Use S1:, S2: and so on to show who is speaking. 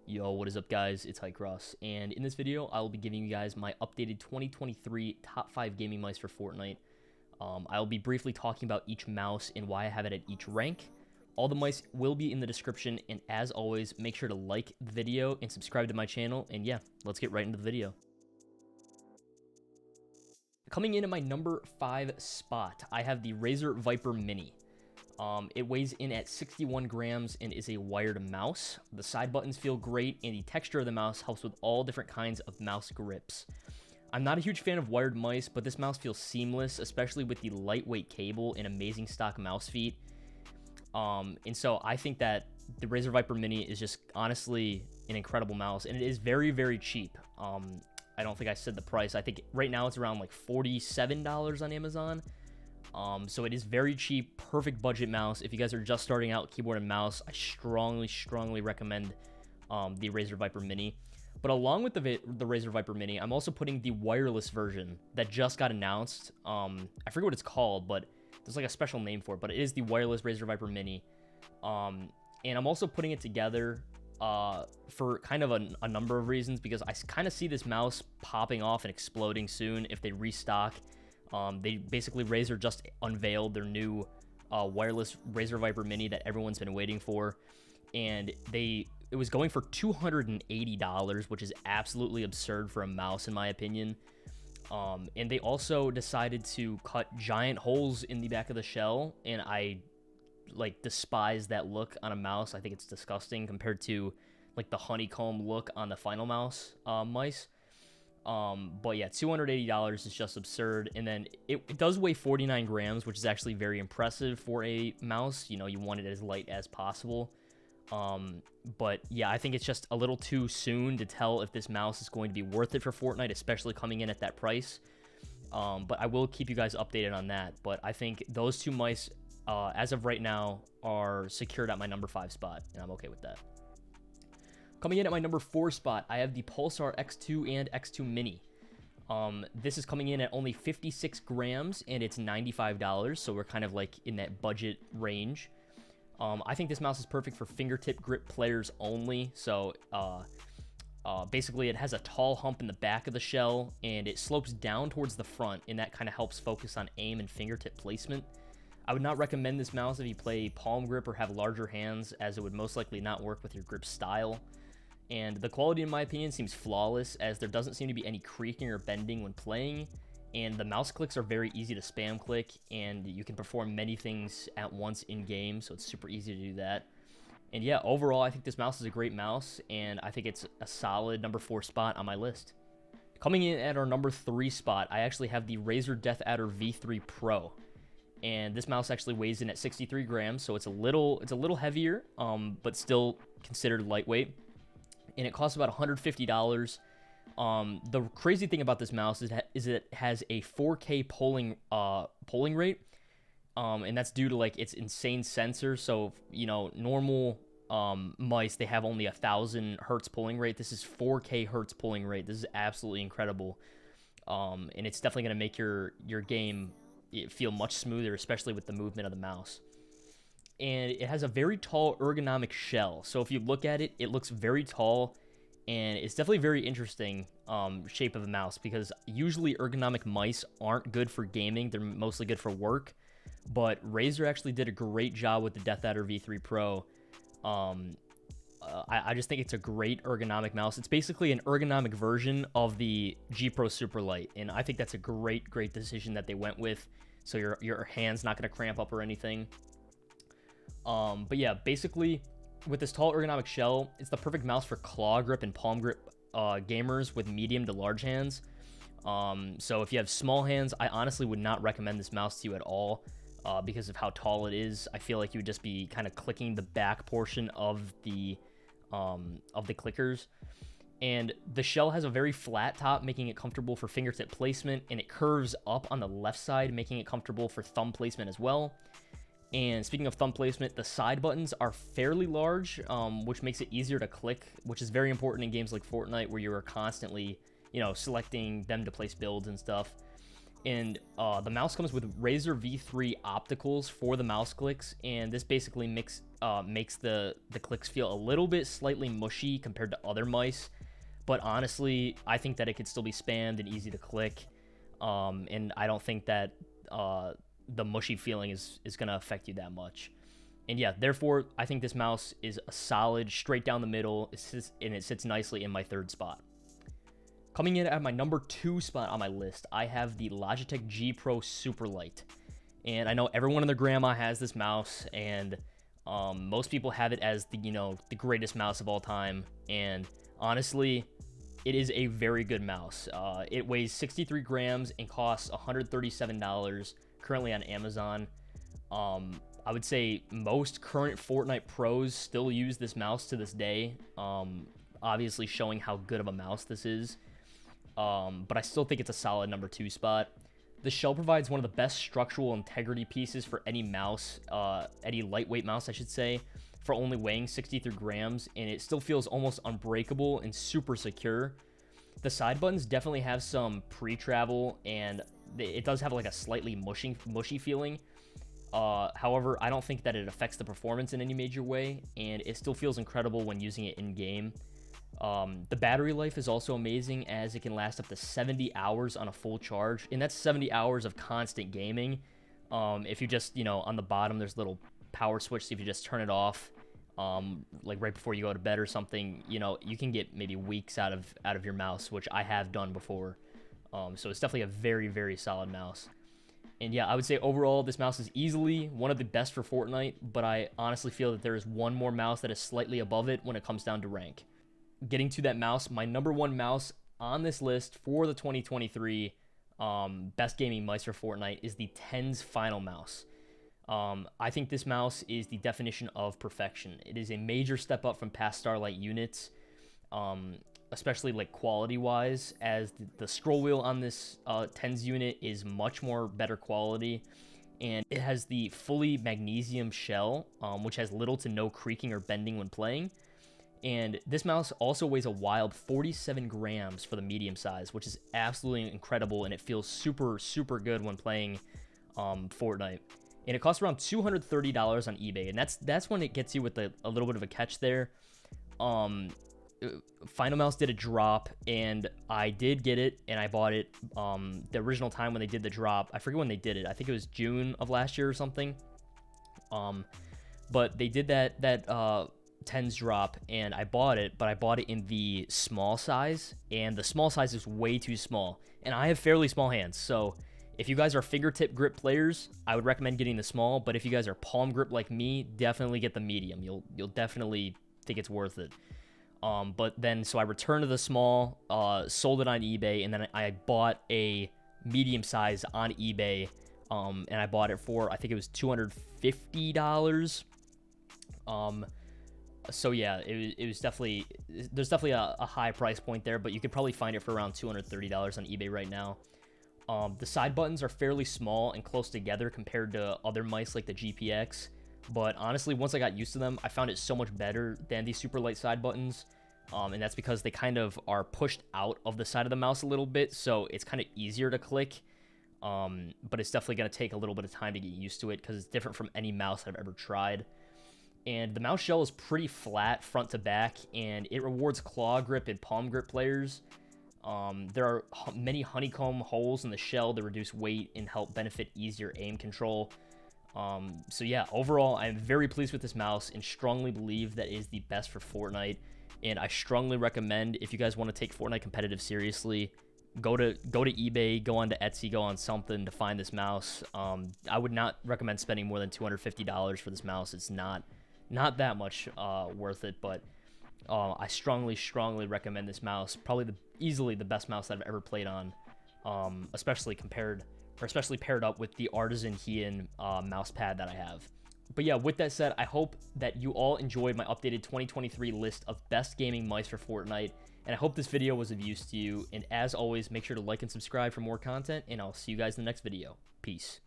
S1: Yo, what is up guys, it's Hycross, and in this video I will be giving you guys my updated 2023 top 5 gaming mice for Fortnite. I will be briefly talking about each mouse and why I have it at each rank. All the mice will be in the description, and as always, make sure to like the video and subscribe to my channel, and yeah, let's get right into the video. Coming in at my number 5 spot, I have the Razer Viper Mini. It weighs in at 61 grams and is a wired mouse. The side buttons feel great, and the texture of the mouse helps with all different kinds of mouse grips. I'm not a huge fan of wired mice, but this mouse feels seamless, especially with the lightweight cable and amazing stock mouse feet. And so I think that the Razer Viper Mini is just honestly an incredible mouse, and it is very, very cheap. I don't think I said the price. I think right now it's around like $47 on Amazon. So it is very cheap, perfect budget mouse. If you guys are just starting out keyboard and mouse, I strongly recommend the Razer Viper Mini. But along with the Razer Viper Mini, I'm also putting the wireless version that just got announced. I forget what it's called, but there's like a special name for it, but it is the wireless Razer Viper Mini. And I'm also putting it together for kind of a number of reasons, because I kind of see this mouse popping off and exploding soon if they restock. They basically, Razer just unveiled their new wireless Razer Viper Mini that everyone's been waiting for, and it was going for $280, which is absolutely absurd for a mouse in my opinion. And they also decided to cut giant holes in the back of the shell, and I like despise that look on a mouse. I think it's disgusting compared to like the honeycomb look on the Finalmouse mice. But yeah, $280 is just absurd. And then it does weigh 49 grams, which is actually very impressive for a mouse. You know, you want it as light as possible. But yeah, I think it's just a little too soon to tell if this mouse is going to be worth it for Fortnite, especially coming in at that price. But I will keep you guys updated on that. But I think those two mice, as of right now, are secured at my number 5 spot, and I'm okay with that. Coming in at my number 4 spot, I have the Pulsar X2 and X2 Mini. This is coming in at only 56 grams, and it's $95, so we're kind of like in that budget range. I think this mouse is perfect for fingertip grip players only. So basically, it has a tall hump in the back of the shell, and it slopes down towards the front, and that kind of helps focus on aim and fingertip placement. I would not recommend this mouse if you play palm grip or have larger hands, as it would most likely not work with your grip style. And the quality, in my opinion, seems flawless, as there doesn't seem to be any creaking or bending when playing, and the mouse clicks are very easy to spam click, and you can perform many things at once in game, so it's super easy to do that. And yeah, overall, I think this mouse is a great mouse, and I think it's a solid number 4 spot on my list. Coming in at our number 3 spot, I actually have the Razer Death Adder V3 Pro. And this mouse actually weighs in at 63 grams, so it's a little heavier, but still considered lightweight. And it costs about $150. The crazy thing about this mouse is it has a 4K polling rate, and that's due to like its insane sensor. So you know, normal mice, they have only 1,000 hertz polling rate. This is 4K hertz polling rate. This is absolutely incredible, and it's definitely going to make your game feel much smoother, especially with the movement of the mouse. And it has a very tall ergonomic shell. So if you look at it, it looks very tall, and it's definitely very interesting shape of a mouse, because usually ergonomic mice aren't good for gaming. They're mostly good for work. But Razer actually did a great job with the Death Adder V3 Pro. I just think it's a great ergonomic mouse. It's basically an ergonomic version of the G Pro Superlight, and I think that's a great decision that they went with. So your hand's not going to cramp up or anything. But yeah, basically, with this tall ergonomic shell, it's the perfect mouse for claw grip and palm grip gamers with medium to large hands. So if you have small hands, I honestly would not recommend this mouse to you at all, because of how tall it is. I feel like you would just be kind of clicking the back portion of the clickers. And the shell has a very flat top, making it comfortable for fingertip placement, and it curves up on the left side, making it comfortable for thumb placement as well. And speaking of thumb placement, the side buttons are fairly large, which makes it easier to click, which is very important in games like Fortnite, where you are constantly, you know, selecting them to place builds and stuff. And the mouse comes with Razer V3 opticals for the mouse clicks, and this basically makes the clicks feel a little bit slightly mushy compared to other mice. But honestly, I think that it could still be spammed and easy to click, and I don't think that the mushy feeling is going to affect you that much. And yeah, therefore, I think this mouse is a solid, straight down the middle, and it sits nicely in my third spot. Coming in at my number 2 spot on my list, I have the Logitech G Pro Superlight. And I know everyone and their grandma has this mouse, and most people have it as the greatest mouse of all time. And honestly, it is a very good mouse. It weighs 63 grams and costs $137 currently on Amazon. I would say most current Fortnite pros still use this mouse to this day, obviously showing how good of a mouse this is. But I still think it's a solid number 2 spot. The shell provides one of the best structural integrity pieces for any mouse, any lightweight mouse, I should say, for only weighing 63 grams, and it still feels almost unbreakable and super secure. The side buttons definitely have some pre-travel, and it does have like a slightly mushy feeling. However, I don't think that it affects the performance in any major way, and it still feels incredible when using it in-game. The battery life is also amazing, as it can last up to 70 hours on a full charge, and that's 70 hours of constant gaming. If you just, on the bottom, there's a little power switch, so if you just turn it off, like right before you go to bed or something, you can get maybe weeks out of your mouse, which I have done before. So it's definitely a very, very solid mouse. And yeah, I would say overall, this mouse is easily one of the best for Fortnite, but I honestly feel that there is one more mouse that is slightly above it when it comes down to rank. Getting to that mouse, my number 1 mouse on this list for the 2023 best gaming mice for Fortnite is the TenZ Finalmouse. I think this mouse is the definition of perfection. It is a major step up from past Starlight units, especially like quality-wise, as the scroll wheel on this TenZ unit is much more better quality, and it has the fully magnesium shell, which has little to no creaking or bending when playing. And this mouse also weighs a wild 47 grams for the medium size, which is absolutely incredible, and it feels super, super good when playing Fortnite. And it costs around $230 on eBay, and that's when it gets you with a little bit of a catch there. Finalmouse did a drop, and I did get it, and I bought it the original time when they did the drop. I forget when they did it. I think it was June of last year or something. But they did that TenZ drop, and I bought it, but I bought it in the small size, and the small size is way too small, and I have fairly small hands, so if you guys are fingertip grip players, I would recommend getting the small, but if you guys are palm grip like me, definitely get the medium. You'll definitely think it's worth it. But then, so I returned to the small, sold it on eBay, and then I bought a medium size on eBay, and I bought it for, I think it was $250. So yeah, it was definitely, there's definitely a high price point there, but you could probably find it for around $230 on eBay right now. The side buttons are fairly small and close together compared to other mice like the GPX, but honestly, once I got used to them, I found it so much better than the super light side buttons, and that's because they kind of are pushed out of the side of the mouse a little bit, so it's kind of easier to click, but it's definitely going to take a little bit of time to get used to it, because it's different from any mouse I've ever tried. And the mouse shell is pretty flat front to back, and it rewards claw grip and palm grip players. There are many honeycomb holes in the shell to reduce weight and help benefit easier aim control. So yeah, overall, I'm very pleased with this mouse and strongly believe that it is the best for Fortnite. And I strongly recommend, if you guys want to take Fortnite competitive seriously, go to eBay, go on to Etsy, go on something to find this mouse. I would not recommend spending more than $250 for this mouse. It's not that much worth it, but I strongly recommend this mouse. Probably easily the best mouse that I've ever played on, especially paired up with the Artisan Heian mouse pad that I have. But yeah, with that said, I hope that you all enjoyed my updated 2023 list of best gaming mice for Fortnite, and I hope this video was of use to you. And as always, make sure to like and subscribe for more content, and I'll see you guys in the next video. Peace.